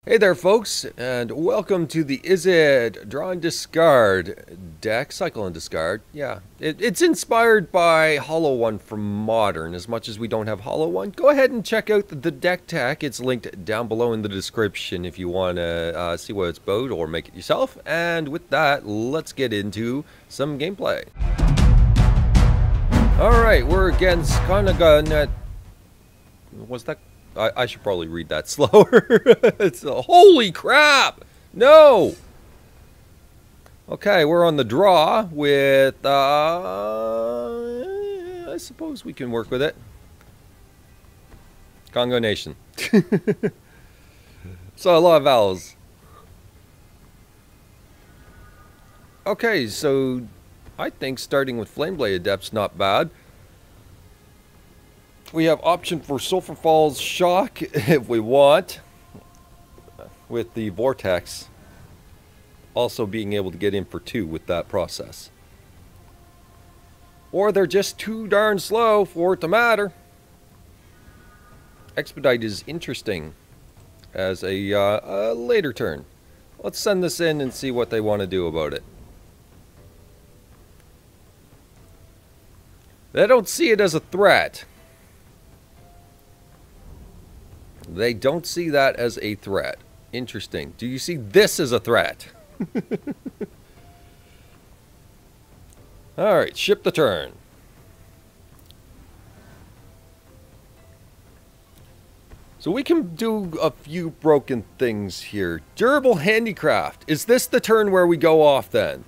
Hey there folks, and welcome to the Izzet Draw and Discard deck, Cycle and Discard. Yeah, it's inspired by Hollow One from Modern. As much as we don't have Hollow One, go ahead and check out the deck tech. It's linked down below in the description if you want to see what it's about or make it yourself. And with that, let's get into some gameplay. Alright, we're against Kanagan. Was that... I should probably read that slower. It's holy crap! No! Okay, we're on the draw with, I suppose we can work with it. Congo Nation. So a lot of vowels. Okay, so I think starting with Flameblade Adept's not bad. We have option for Sulphur Falls Shock if we want, with the Vortex also being able to get in for 2 with that process. Or they're just too darn slow for it to matter. Expedite is interesting as a later turn. Let's send this in and see what they want to do about it. They don't see it as a threat. They don't see that as a threat. Interesting. Do you see this as a threat? Alright, ship the turn. So we can do a few broken things here. Durable Handicraft. Is this the turn where we go off then?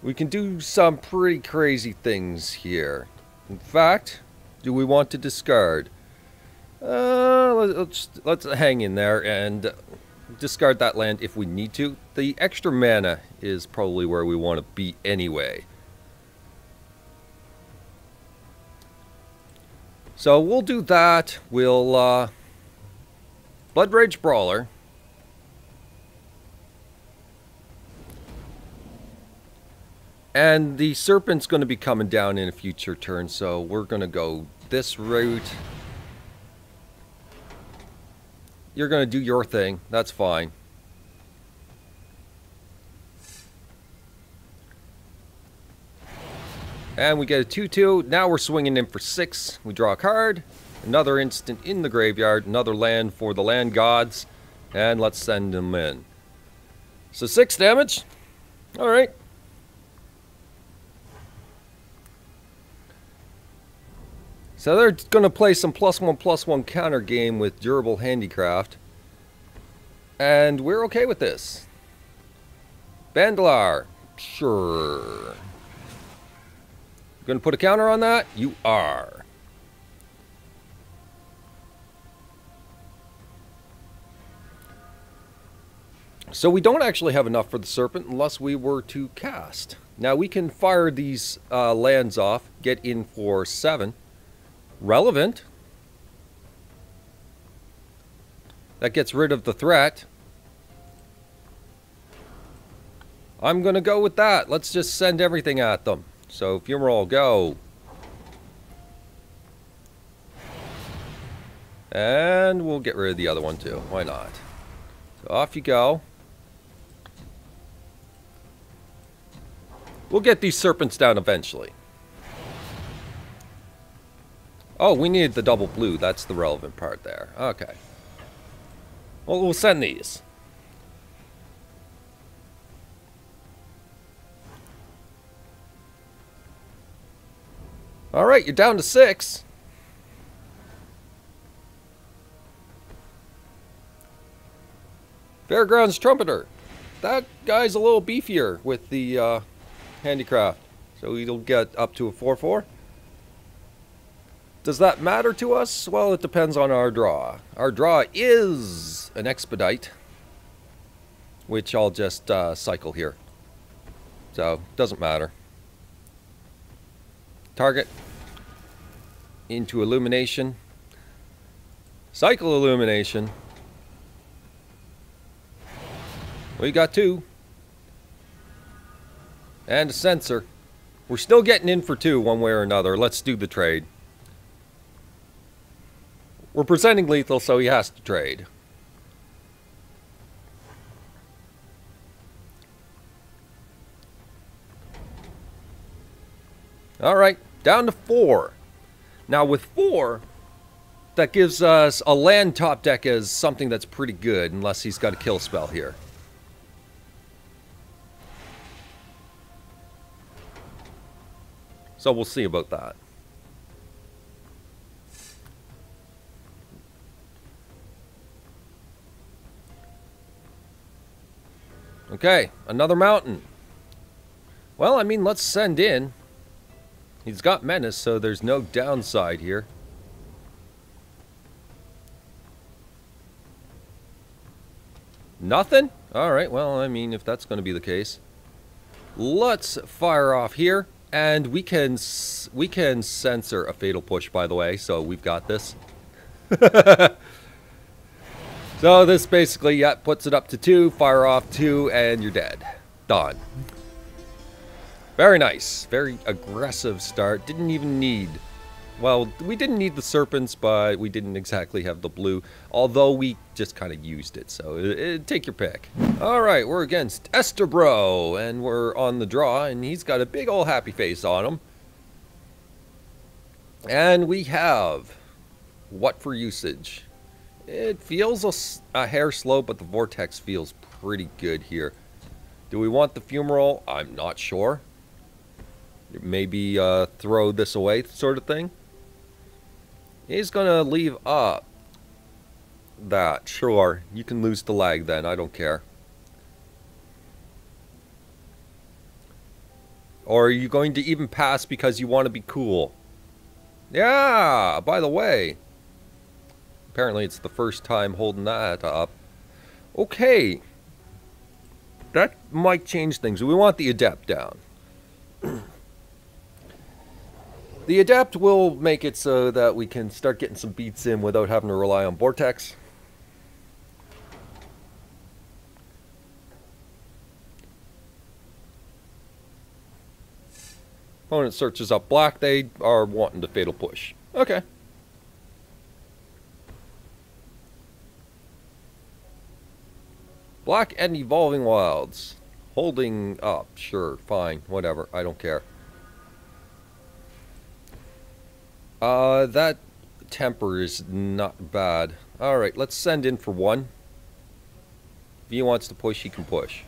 We can do some pretty crazy things here. In fact... do we want to discard? Let's hang in there and discard that land if we need to. The extra mana is probably where we want to be anyway. So we'll do that. We'll Blood Rage Brawler. And the Serpent's going to be coming down in a future turn, so we're going to go this route. You're going to do your thing. That's fine. And we get a 2-2. Now we're swinging in for 6. We draw a card. Another instant in the graveyard. Another land for the land gods. And let's send them in. So 6 damage. Alright. So they're going to play some +1/+1 counter game with Durable Handicraft. And we're okay with this. Bandlar. Sure. Going to put a counter on that? You are. So we don't actually have enough for the Serpent unless we were to cast. Now we can fire these lands off, get in for 7. Relevant. That gets rid of the threat. I'm going to go with that. Let's just send everything at them. So, Fumarole, go. And we'll get rid of the other one too. Why not? So off you go. We'll get these Serpents down eventually. Oh, we needed the double blue. That's the relevant part there. Okay. Well, we'll send these. Alright, you're down to 6. Fairgrounds Trumpeter. That guy's a little beefier with the handicraft. So he'll get up to a 4/4. Does that matter to us? Well, it depends on our draw. Our draw is an Expedite, which I'll just cycle here. So, doesn't matter. Target into Illumination. Cycle Illumination. We got 2. And a Censor. We're still getting in for 2 one way or another. Let's do the trade. We're presenting lethal, so he has to trade. Alright, down to 4. Now with 4, that gives us a land top deck as something that's pretty good, unless he's got a kill spell here. So we'll see about that. Okay, another mountain. Well, I mean, let's send in. He's got menace, so there's no downside here. Nothing? Alright, well, I mean, if that's going to be the case. Let's fire off here. And we can censor a fatal push, by the way, so we've got this. So this basically, yeah, puts it up to 2, fire off 2, and you're dead. Done. Very nice. Very aggressive start. Didn't even need... Well, we didn't need the serpents, but we didn't exactly have the blue. Although we just kind of used it, so take your pick. Alright, we're against Esterbro, and we're on the draw, and he's got a big old happy face on him. And we have... What for usage? It feels a hair slow, but the vortex feels pretty good here. Do we want the fumarole? I'm not sure. Maybe throw this away sort of thing. He's gonna leave up that. Sure, you can lose the lag then. I don't care. Or are you going to even pass because you want to be cool? Yeah, by the way. Apparently it's the first time holding that up. Okay. That might change things. We want the Adept down. The Adept will make it so that we can start getting some beats in without having to rely on Vortex. Opponent searches up black. They are wanting to fatal push. Okay. Black and Evolving Wilds. Holding up. Sure, fine, whatever. I don't care. That temper is not bad. Alright, let's send in for 1. If he wants to push, he can push.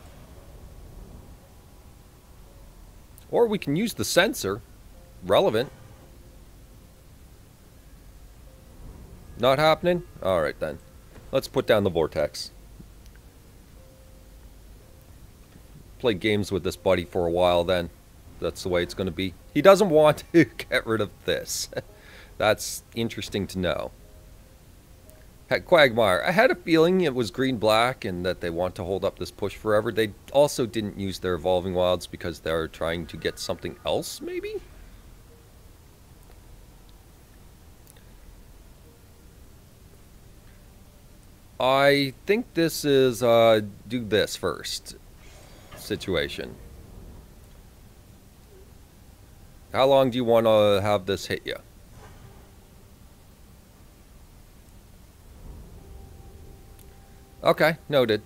Or we can use the sensor. Relevant. Not happening? Alright then. Let's put down the Vortex. Play games with this buddy for a while then. That's the way it's going to be. He doesn't want to get rid of this. That's interesting to know. Quagmire. I had a feeling it was green-black and that they want to hold up this push forever. They also didn't use their Evolving Wilds because they're trying to get something else, maybe? I think this is do this first situation. How long do you want to have this hit you? Okay, noted.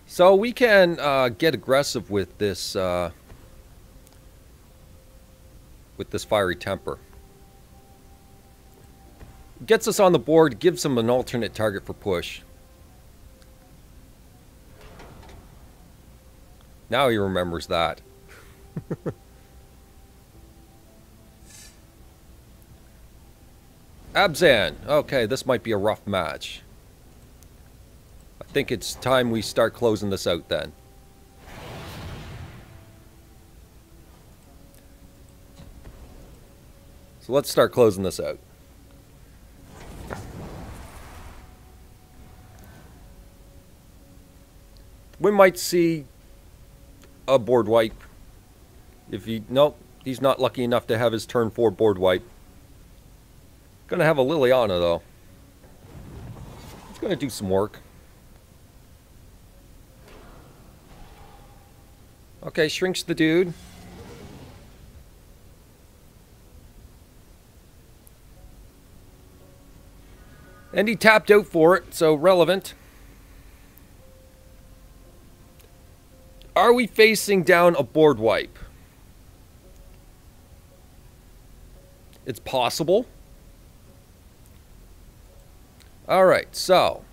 So we can get aggressive with this fiery temper. Gets us on the board, gives him an alternate target for push. Now he remembers that. Abzan. Okay, this might be a rough match. I think it's time we start closing this out then. So let's start closing this out. We might see a board wipe. If he... Nope, he's not lucky enough to have his turn 4 board wipe. Gonna have a Liliana though. It's gonna do some work. Okay, shrinks the dude. And he tapped out for it, so relevant. Are we facing down a board wipe? It's possible. Alright, so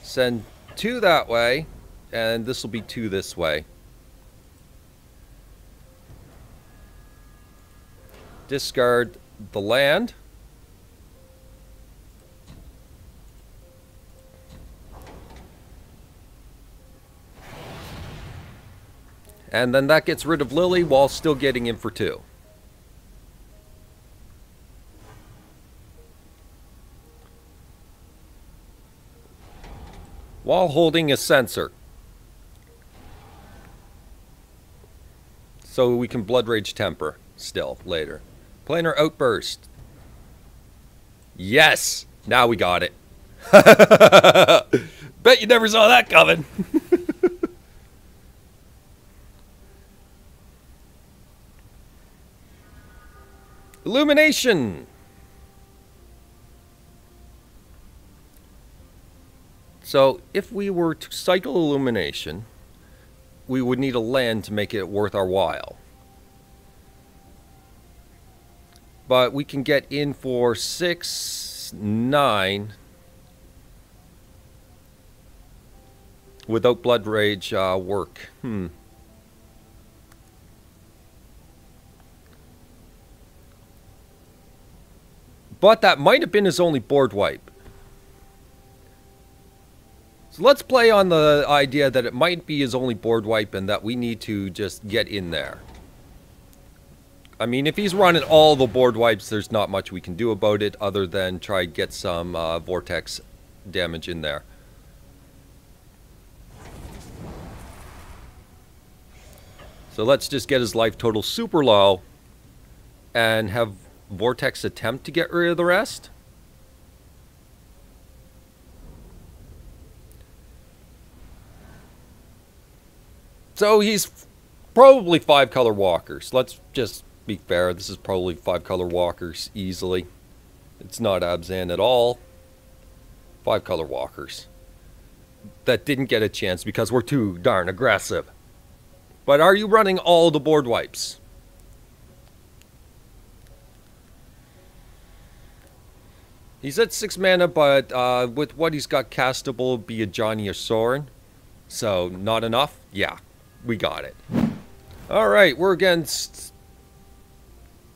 send 2 that way, and this will be 2 this way. Discard the land. And then that gets rid of Lily while still getting in for 2. While holding a sensor. So we can Blood Rage Temper still later. Planar Outburst. Yes! Now we got it. Bet you never saw that coming. Illumination! So, if we were to cycle Illumination, we would need a land to make it worth our while. But we can get in for 6, 9 without Blood Rage work. But that might have been his only board wipe. So let's play on the idea that it might be his only board wipe and that we need to just get in there. I mean, if he's running all the board wipes, there's not much we can do about it other than try to get some vortex damage in there. So let's just get his life total super low and have Vortex attempt to get rid of the rest. So he's probably 5 color walkers. Let's just be fair. This is probably 5 color walkers easily. It's not Abzan at all. 5 color walkers. That didn't get a chance because we're too darn aggressive. But are you running all the board wipes? He's at 6 mana, but with what he's got castable, be a Johnny or Soren. So, not enough? Yeah, we got it. Alright, we're against...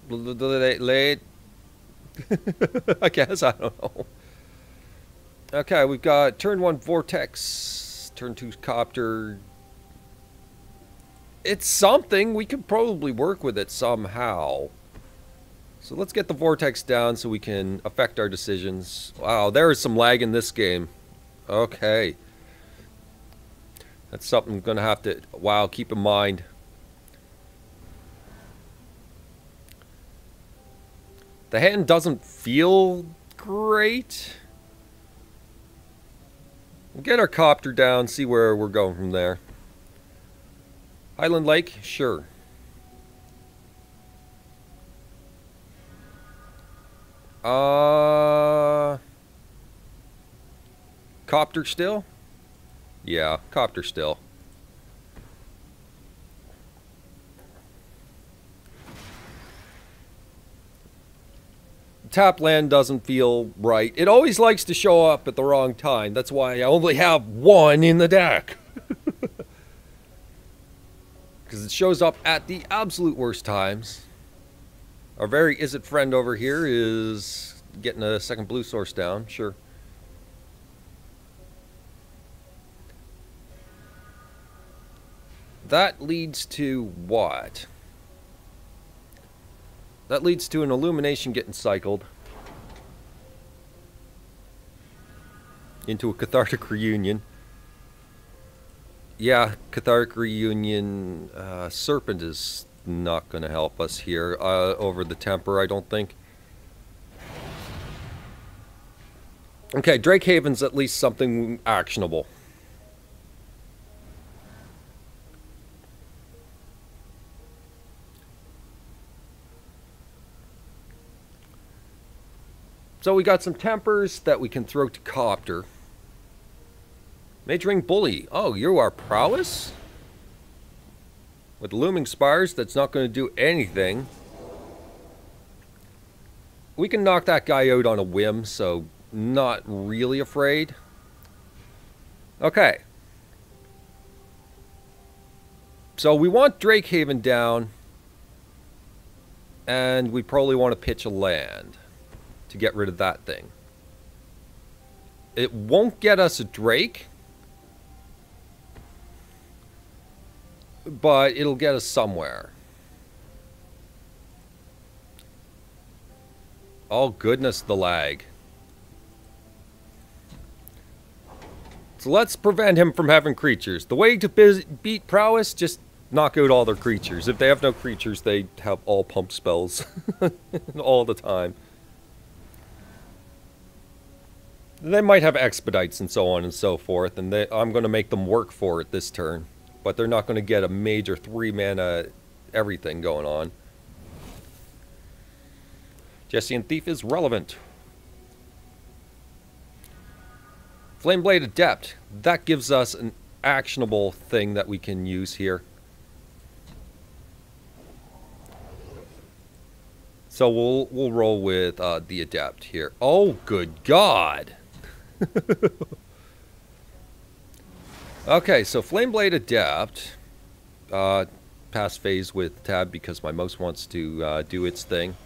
late. I guess, I don't know. Okay, we've got turn 1 Vortex, turn 2 Copter. It's something. We could probably work with it somehow. So let's get the Vortex down so we can affect our decisions. Wow, there is some lag in this game. Okay. That's something I'm going to have to, wow, keep in mind. The hand doesn't feel great. We'll get our Copter down, see where we're going from there. Highland Lake? Sure. Copter still? Yeah, Copter still. Tap land doesn't feel right. It always likes to show up at the wrong time. That's why I only have 1 in the deck. Because it shows up at the absolute worst times. Our very Izzet friend over here is getting a second blue source down. Sure. That leads to what? That leads to an Illumination getting cycled into a Cathartic Reunion. Yeah, Cathartic Reunion. Serpent is not going to help us here over the Temper, I don't think. Okay, Drake Haven's at least something actionable. So we got some tempers that we can throw to Copter. Majoring Bully. Oh, you are prowess? With Looming Spires, that's not going to do anything. We can knock that guy out on a whim, so not really afraid. Okay. So we want Drakehaven down. And we probably want to pitch a land to get rid of that thing. It won't get us a Drake. But it'll get us somewhere. Oh goodness, the lag. So let's prevent him from having creatures. The way to beat prowess, just knock out all their creatures. If they have no creatures, they have all pump spells. All the time. They might have expedites and so on and so forth, and I'm going to make them work for it this turn. But they're not going to get a major 3-mana everything going on. Jessian Thief is relevant. Flameblade Adept. That gives us an actionable thing that we can use here. So we'll roll with the Adept here. Oh, good God! Okay, so Flameblade Adept. Pass phase with Tab because my mouse wants to do its thing.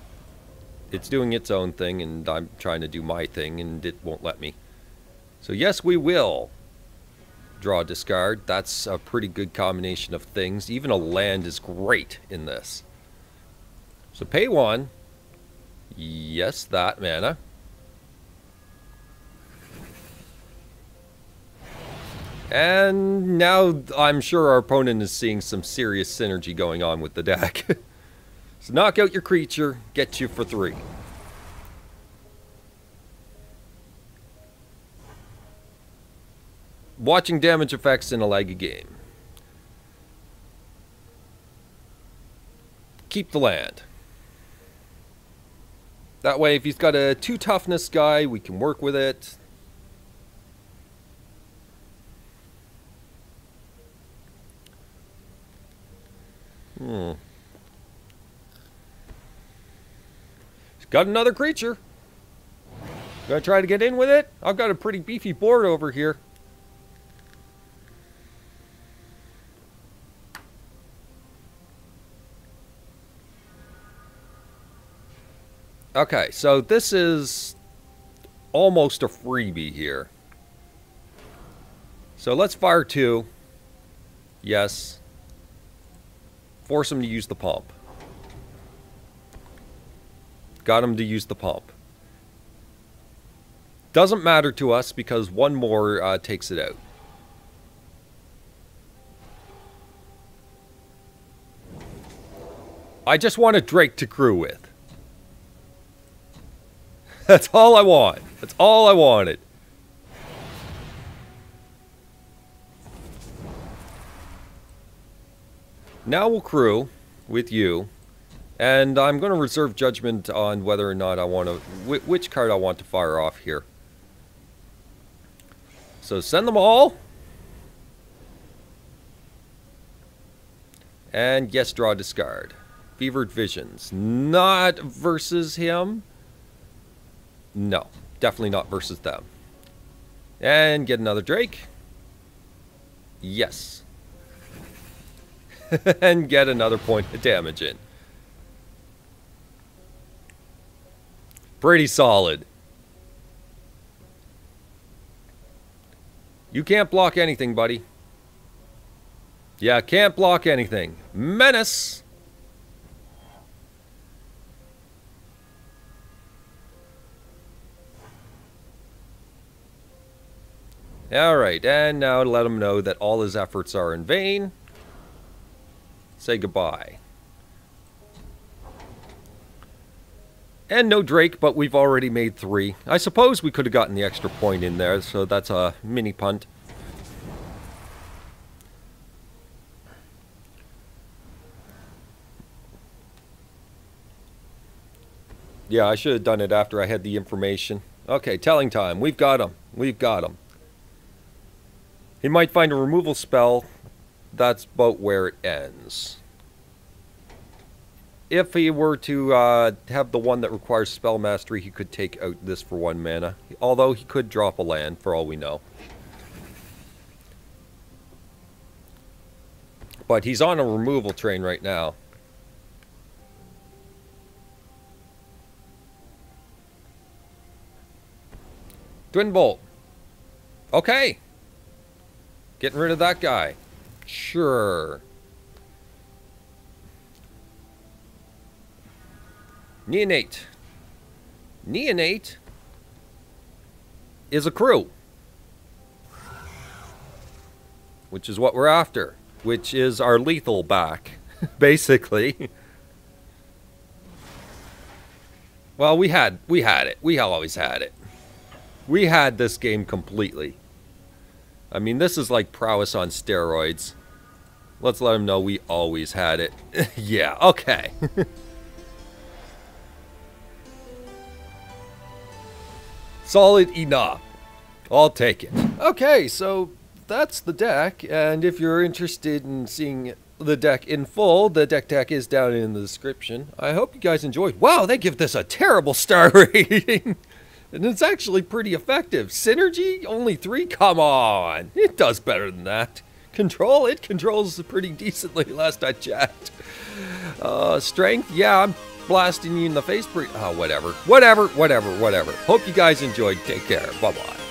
It's doing its own thing, and I'm trying to do my thing, and it won't let me. So yes, we will draw discard. That's a pretty good combination of things. Even a land is great in this. So pay 1. Yes, that mana. And now I'm sure our opponent is seeing some serious synergy going on with the deck. So knock out your creature, get you for 3. Watching damage effects in a laggy game. Keep the land. That way, if he's got a 2 toughness guy, we can work with it. He's got another creature. Gonna try to get in with it? I've got a pretty beefy board over here. Okay, so this is almost a freebie here. So let's fire 2. Yes. Force him to use the pump. Got him to use the pump. Doesn't matter to us because one more takes it out. I just want a Drake to crew with. That's all I want. That's all I wanted. Now we'll crew with you. And I'm going to reserve judgment on whether or not I want to... which card I want to fire off here. So send them all. And yes, draw discard. Fevered Visions. Not versus him. No, definitely not versus them. And get another Drake. Yes. And get another point of damage in. Pretty solid. You can't block anything, buddy. Yeah, can't block anything. Menace! Alright, and now to let him know that all his efforts are in vain. Say goodbye. And no Drake, but we've already made 3. I suppose we could have gotten the extra point in there, so that's a mini punt. Yeah, I should have done it after I had the information. Okay, telling time. We've got him. We've got him. He might find a removal spell. That's about where it ends. If he were to have the one that requires spell mastery, he could take out this for 1 mana. Although he could drop a land, for all we know. But he's on a removal train right now. Twin Bolt. Okay. Getting rid of that guy. Sure. Neonate. Neonate is a crew. Which is what we're after. Which is our lethal back, basically. Well, we had it. We always had it. We had this game completely. I mean, this is like prowess on steroids. Let's let them know we always had it. Yeah, okay. Solid enough. I'll take it. Okay, so that's the deck, and if you're interested in seeing the deck in full, the deck tag is down in the description. I hope you guys enjoyed. Wow, they give this a terrible star rating. And it's actually pretty effective. Synergy? Only 3? Come on. It does better than that. Control? It controls pretty decently last I checked. Strength? Yeah, I'm blasting you in the face. Whatever. Hope you guys enjoyed. Take care. Bye-bye.